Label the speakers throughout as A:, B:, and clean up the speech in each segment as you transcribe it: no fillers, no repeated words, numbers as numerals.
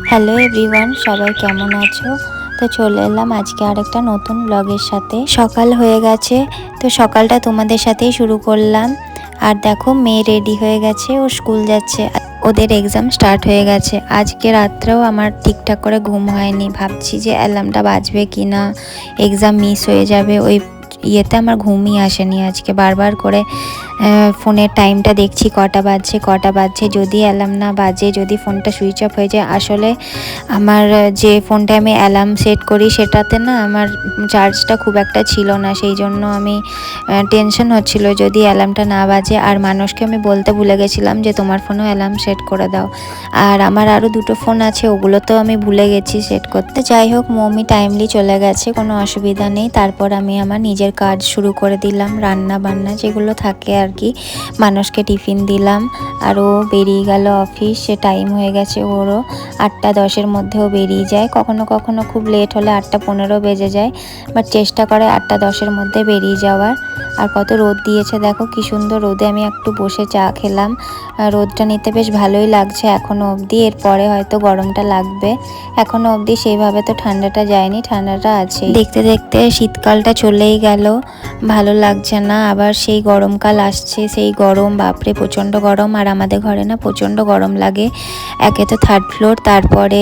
A: Hello everyone, সবাই কেমন আছো? তো চলে এলাম আজকে আরেকটা নতুন ব্লগের সাথে। সকাল হয়ে গেছে, তো সকালটা তোমাদের সাথেই শুরু করলাম। আর দেখো, মেয়ে রেডি হয়ে গেছে, ও স্কুল যাচ্ছে, ওদের এক্সাম স্টার্ট হয়ে গেছে। আজকে রাত্রেও আমার ঠিকঠাক করে ঘুম হয়নি, ভাবছি যে অ্যালার্মটা বাজবে কি না, এক্সাম মিস হয়ে যাবে, ওই ইয়েতে আমার ঘুমই আসেনি আজকে। বারবার করে ফোনের টাইমটা দেখছি, কটা বাজছে, যদি অ্যালার্ম না বাজে, যদি ফোনটা সুইচ অফ হয়ে যায়। আসলে আমার যে ফোনটা আমি অ্যালার্ম সেট করি সেটাতে না আমার চার্জটা খুব একটা ছিল না, সেই জন্য আমি টেনশন হচ্ছিল যদি অ্যালার্মটা না বাজে। আর মানুষকে আমি বলতে ভুলে গেছিলাম যে তোমার ফোনেও অ্যালার্ম সেট করে দাও। আর আমার আরও দুটো ফোন আছে, ওগুলো তো আমি ভুলে গেছি সেট করতে। যাই হোক, মম্মি টাইমলি চলে গেছে, কোনো অসুবিধা নেই। তারপর আমি আমার নিজের কাজ শুরু করে দিলাম, রান্না বান্না যেগুলো থাকে আর কি। মানুষকে টিফিন দিলাম, আর ও বেরিয়ে গেল অফিস। সে টাইম হয়ে গেছে ওরও, 8টা 10-এর মধ্যেও বেরিয়ে যায়। কখনো কখনো খুব লেট হলে 8টা 15 বেজে যায়, বাট চেষ্টা করে 8টা 10-এর মধ্যে বেরিয়ে যাওয়ার। আর কত রোদ দিয়েছে দেখো, কি সুন্দর রোদে আমি একটু বসে চা খেলাম। রোদটা নিতে বেশ ভালোই লাগছে এখনও অবধি, এরপরে হয়তো গরমটা লাগবে। এখনও অবধি সেইভাবে তো ঠান্ডাটা যায়নি, ঠান্ডাটা আছে। দেখতে দেখতে শীতকালটা চলেই গেল, ভালো লাগছে না। আবার সেই গরমকাল আসছে, সেই গরম, বাপরে প্রচণ্ড গরম। আর আমাদের ঘরে না প্রচণ্ড গরম লাগে, একে তো 3rd ফ্লোর, তারপরে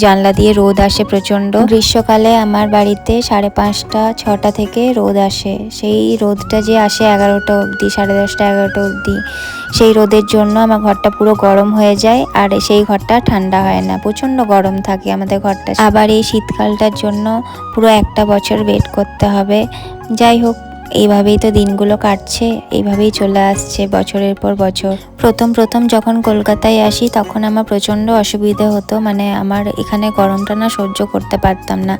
A: জানলা দিয়ে রোদ আসে প্রচণ্ড। গ্রীষ্মকালে আমার বাড়িতে 5:30 6টা থেকে রোদ আসে, সেই রোদটা যে আসে 11টা অবধি, 10:30 11টা অবধি। সেই রোদের জন্য আমার ঘরটা পুরো গরম হয়ে যায়, আর সেই ঘরটা ঠান্ডা হয় না, প্রচণ্ড গরম থাকে আমাদের ঘরটা। আবার এই শীতকালটার জন্য পুরো একটা বছর ওয়েট করতে হবে। যাই হোক, এইভাবেই তো দিনগুলো কাটছে, এইভাবেই চলে আসছে বছরের পর বছর। প্রথম যখন কলকাতায় আসি তখন আমার প্রচণ্ড অসুবিধে হতো, মানে আমার এখানে গরমটা না সহ্য করতে পারতাম না।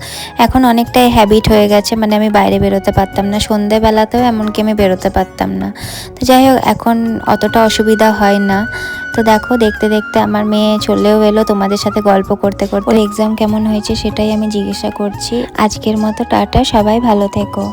A: এখন অনেকটাই হ্যাবিট হয়ে গেছে, মানে আমি বাইরে বেরোতে পারতাম না, সন্ধেবেলাতেও এমনকি আমি বেরোতে পারতাম না। তো যাই হোক, এখন অতটা অসুবিধা হয় না। তো দেখো, দেখতে দেখতে আমার মেয়ে চলেও এলো, তোমাদের সাথে গল্প করতে করতে। ওর এক্সাম কেমন হয়েছে সেটাই আমি জিজ্ঞাসা করছি। আজকের মতো টাটা, সবাই ভালো থেকো।